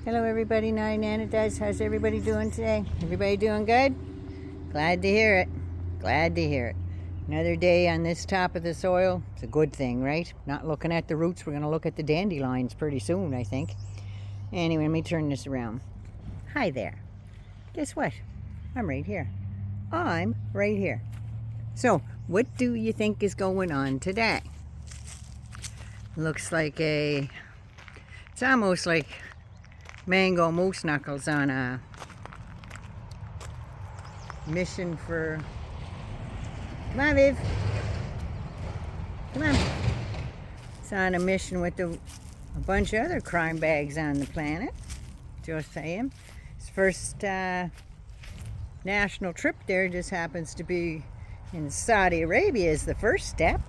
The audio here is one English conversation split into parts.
Hello everybody, Nana does. How's everybody doing today? Everybody doing good? Glad to hear it. Glad to hear it. Another day on this top of the soil. It's a good thing, right? Not looking at the roots. We're going to look at the dandelions pretty soon, I think. Anyway, let me turn this around. Hi there. Guess what? I'm right here. I'm right here. So, what do you think is going on today? Looks like it's almost like mango moose knuckles on a mission for, come on Viv, come on. It's on a mission with a bunch of other crime bags on the planet. Just saying. His first national trip there just happens to be in Saudi Arabia is the first step.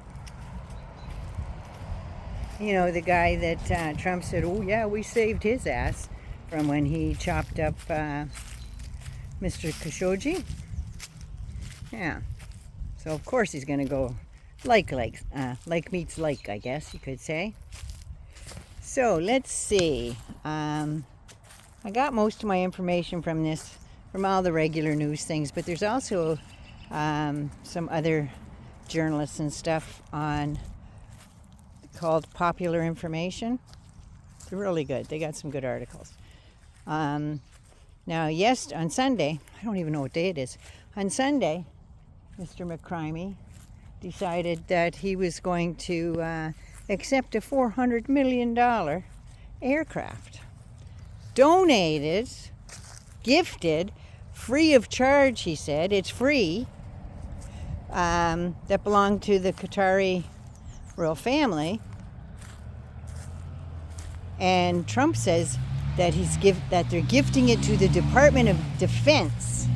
You know, the guy that Trump said, oh yeah, we saved his ass from when he chopped up Mr. Khashoggi. Yeah. So of course he's going to go like meets like, I guess you could say. So let's see. I got most of my information from all the regular news things, but there's also some other journalists and stuff called Popular Information. They're really good. They got some good articles. Now, yes, on Sunday, I don't even know what day it is. On Sunday, Mr. McCrimey decided that he was going to accept a $400 million aircraft. Donated, gifted, free of charge, he said. It's free. That belonged to the Qatari royal family. And Trump says that they're gifting it to the Department of Defense.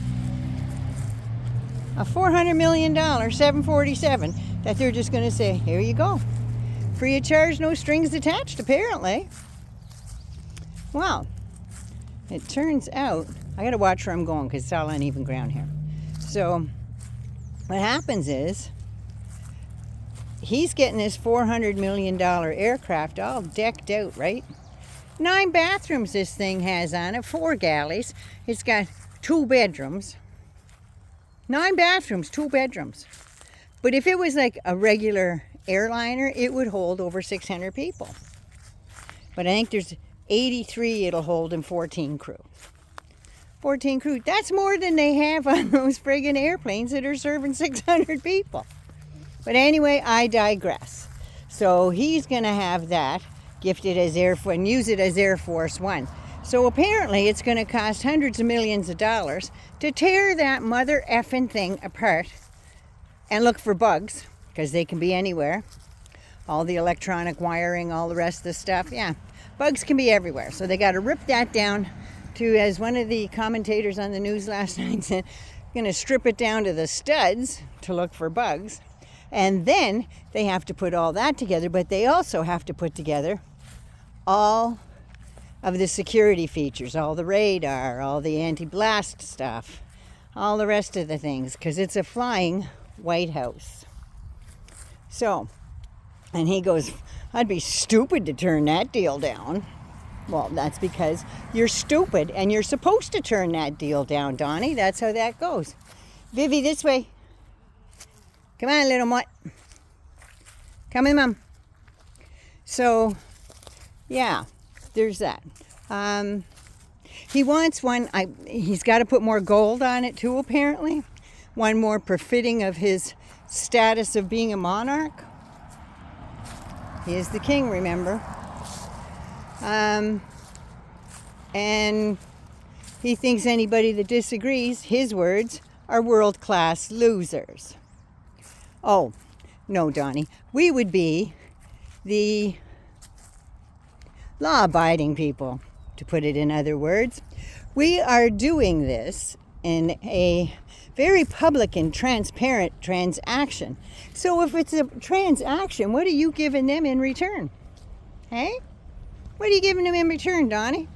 A $400 million 747 that they're just going to say, here you go. Free of charge, no strings attached, apparently. Well, it turns out, I got to watch where I'm going because it's all uneven ground here. So what happens is, he's getting this $400 million aircraft all decked out, right? 9 bathrooms this thing has on it, 4 galleys. It's got 2 bedrooms. 9 bathrooms, 2 bedrooms. But if it was like a regular airliner, it would hold over 600 people. But I think there's 83 it'll hold and 14 crew. 14 crew, that's more than they have on those friggin' airplanes that are serving 600 people. But anyway, I digress. So he's going to have that gifted as and use it as Air Force One. So apparently it's going to cost hundreds of millions of dollars to tear that mother effing thing apart and look for bugs, because they can be anywhere. All the electronic wiring, all the rest of the stuff. Yeah, bugs can be everywhere. So they got to rip that down to, as one of the commentators on the news last night said, going to strip it down to the studs to look for bugs. And then they have to put all that together, but they also have to put together all of the security features, all the radar, all the anti-blast stuff, all the rest of the things, because it's a flying White House. So, and he goes, I'd be stupid to turn that deal down. Well, that's because you're stupid and you're supposed to turn that deal down, Donny. That's how that goes. Vivi, this way. Come on, little mutt. Come in, Mom. So, yeah, there's that. He wants one. He's got to put more gold on it, too, apparently. One more befitting of his status of being a monarch. He is the king, remember. And he thinks anybody that disagrees, his words, are world-class losers. Oh, no, Donny. We would be the law-abiding people, to put it in other words. We are doing this in a very public and transparent transaction. So if it's a transaction, what are you giving them in return? Hey? What are you giving them in return, Donny?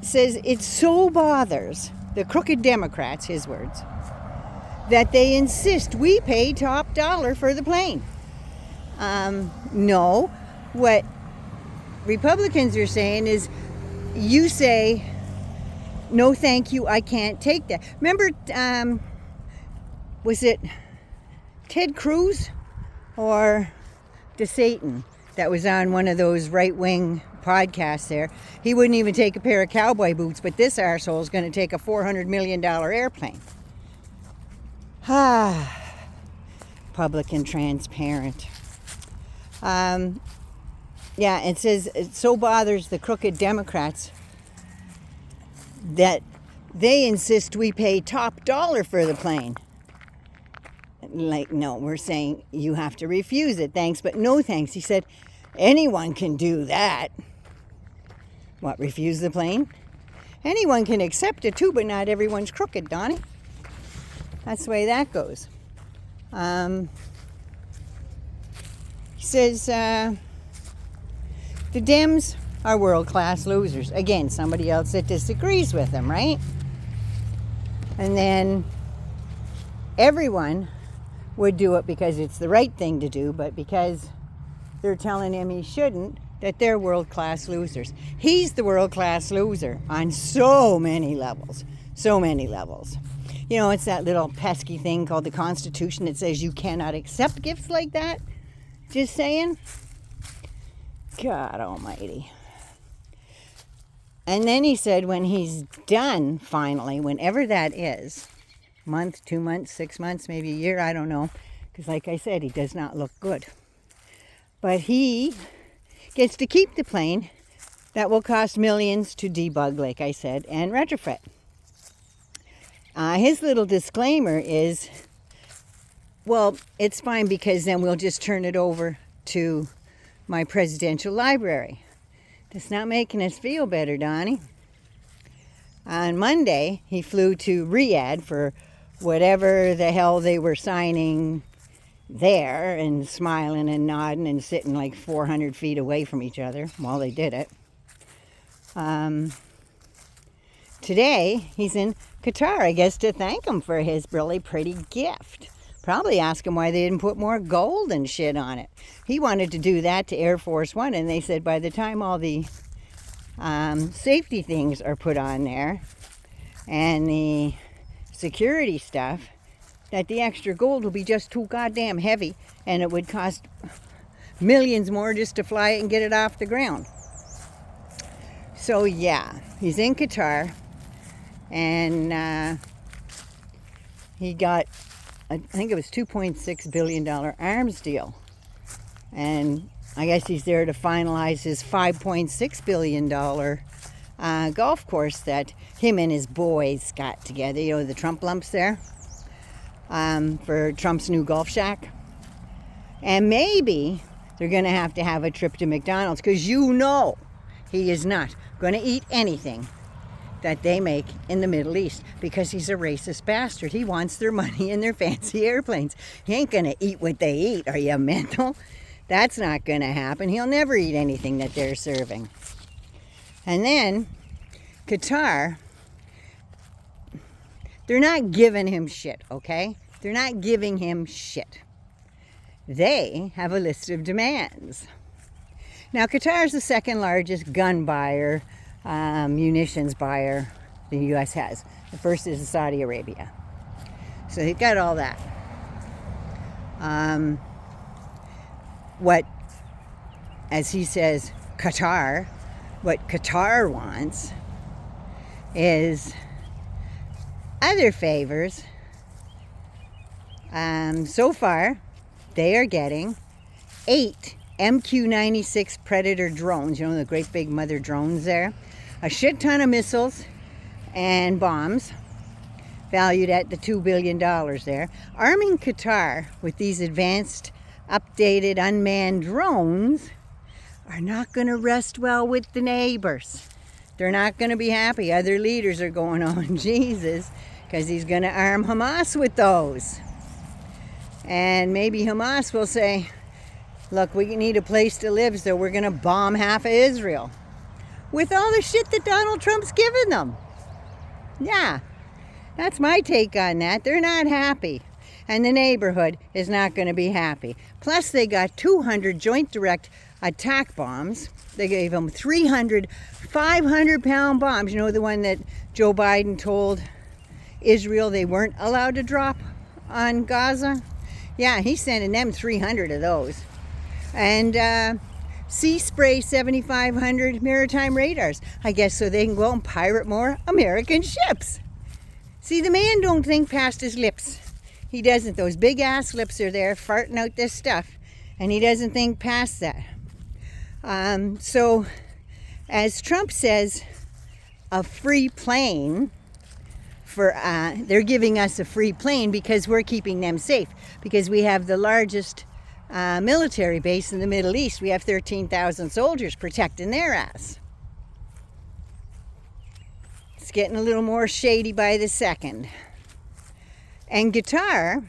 Says it so bothers the crooked Democrats, his words, that they insist we pay top dollar for the plane. No, what Republicans are saying is, you say, no thank you, I can't take that. Remember, was it Ted Cruz or DeSatan that was on one of those right-wing podcasts there? He wouldn't even take a pair of cowboy boots, but this arsehole is going to take a $400 million airplane. Public and transparent. Yeah, it says it so bothers the crooked Democrats that they insist we pay top dollar for the plane. Like, no, we're saying you have to refuse it. Thanks, but no thanks. He said, anyone can do that. What, refuse the plane? Anyone can accept it too, but not everyone's crooked, Donny. That's the way that goes. He says, the Dems are world-class losers. Again, somebody else that disagrees with him, right? And then everyone would do it because it's the right thing to do, but because they're telling him he shouldn't, that they're world-class losers. He's the world-class loser on so many levels. So many levels. You know, it's that little pesky thing called the Constitution that says you cannot accept gifts like that. Just saying. God almighty. And then he said when he's done, finally, whenever that is, month, 2 months, 6 months, maybe a year, I don't know. Because like I said, he does not look good. But he gets to keep the plane that will cost millions to debug, like I said, and retrofit. His little disclaimer is, well, it's fine because then we'll just turn it over to my presidential library. That's not making us feel better, Donny. On Monday, he flew to Riyadh for whatever the hell they were signing there, and smiling and nodding and sitting like 400 feet away from each other while they did it. Today, he's in Qatar, I guess, to thank him for his really pretty gift. Probably ask him why they didn't put more gold and shit on it. He wanted to do that to Air Force One, and they said by the time all the safety things are put on there and the security stuff, that the extra gold will be just too goddamn heavy, and it would cost millions more just to fly it and get it off the ground. So yeah, he's in Qatar, and he got, I think it was $2.6 billion arms deal. And I guess he's there to finalize his $5.6 billion golf course that him and his boys got together. You know, the Trump lumps there, for Trump's new golf shack. And maybe they're going to have a trip to McDonald's, because you know he is not going to eat anything that they make in the Middle East, because he's a racist bastard. He wants their money and their fancy airplanes. He ain't going to eat what they eat. Are you mental? That's not going to happen. He'll never eat anything that they're serving. And then Qatar, they're not giving him shit, okay? They're not giving him shit. They have a list of demands. Now, Qatar is the second largest gun buyer, munitions buyer the U.S. has. The first is Saudi Arabia. So they've got all that. What, as he says, what Qatar wants is other favors. So far, they are getting 8 MQ-96 Predator drones, you know, the great big mother drones there, a shit ton of missiles and bombs, valued at the $2 billion there. Arming Qatar with these advanced, updated, unmanned drones are not going to rest well with the neighbors. They're not going to be happy. Other leaders are going, oh, Jesus, because he's going to arm Hamas with those. And maybe Hamas will say, look, we need a place to live, so we're going to bomb half of Israel. With all the shit that Donald Trump's given them. Yeah, that's my take on that. They're not happy. And the neighborhood is not going to be happy. Plus, they got 200 joint direct attack bombs. They gave them 300 500-pound bombs. You know, the one that Joe Biden told Israel they weren't allowed to drop on Gaza? Yeah, he's sending them 300 of those. And sea spray 7,500 maritime radars. I guess so they can go out and pirate more American ships. See, the man don't think past his lips. He doesn't. Those big ass lips are there farting out this stuff. And he doesn't think past that. So, as Trump says, a free plane for, they're giving us a free plane because we're keeping them safe. Because we have the largest military base in the Middle East. We have 13,000 soldiers protecting their ass. It's getting a little more shady by the second. And Qatar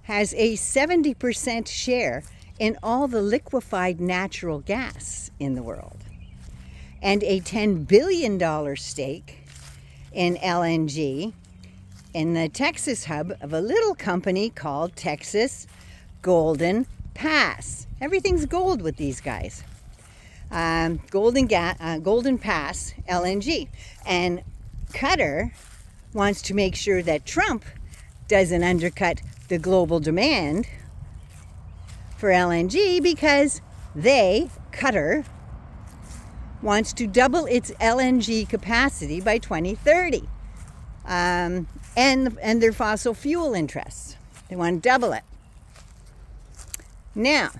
has a 70% share in all the liquefied natural gas in the world, and a $10 billion stake in LNG in the Texas hub of a little company called Texas Golden Pass. Everything's gold with these guys. Golden Pass LNG. And Qatar wants to make sure that Trump doesn't undercut the global demand for LNG because Qatar, wants to double its LNG capacity by 2030. And their fossil fuel interests. They want to double it. Now,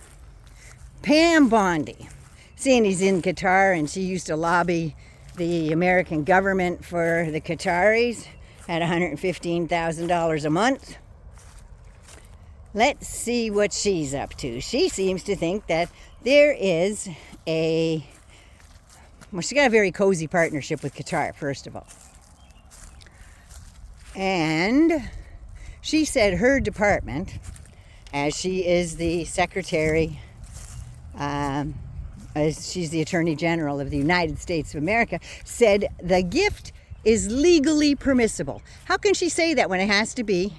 Pam Bondi, seeing he's in Qatar and she used to lobby the American government for the Qataris at $115,000 a month. Let's see what she's up to. She seems to think that there is she's got a very cozy partnership with Qatar, first of all. And she said her department, as she is the secretary, as she's the Attorney General of the United States of America, said the gift is legally permissible. How can she say that when it has to be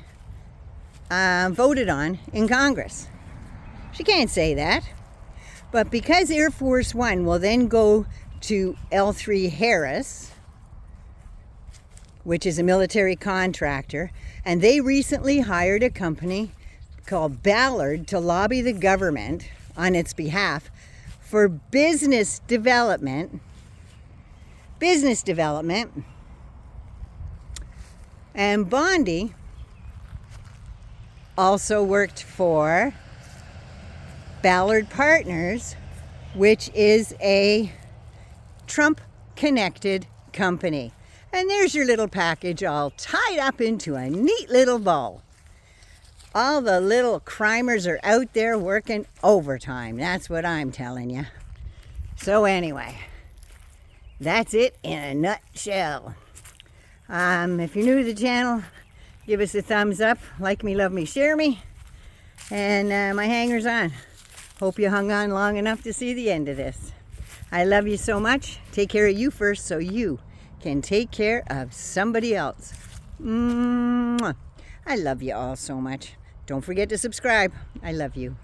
voted on in Congress? She can't say that. But because Air Force One will then go to L3 Harris, which is a military contractor, and they recently hired a company called Ballard to lobby the government on its behalf for business development. And Bondi also worked for Ballard Partners, which is a Trump-connected company. And there's your little package all tied up into a neat little bow. All the little crimers are out there working overtime. That's what I'm telling you. So anyway, that's it in a nutshell. If you're new to the channel, give us a thumbs up. Like me, love me, share me. And my hanger's on. Hope you hung on long enough to see the end of this. I love you so much. Take care of you first so you can take care of somebody else. Mwah. I love you all so much. Don't forget to subscribe. I love you.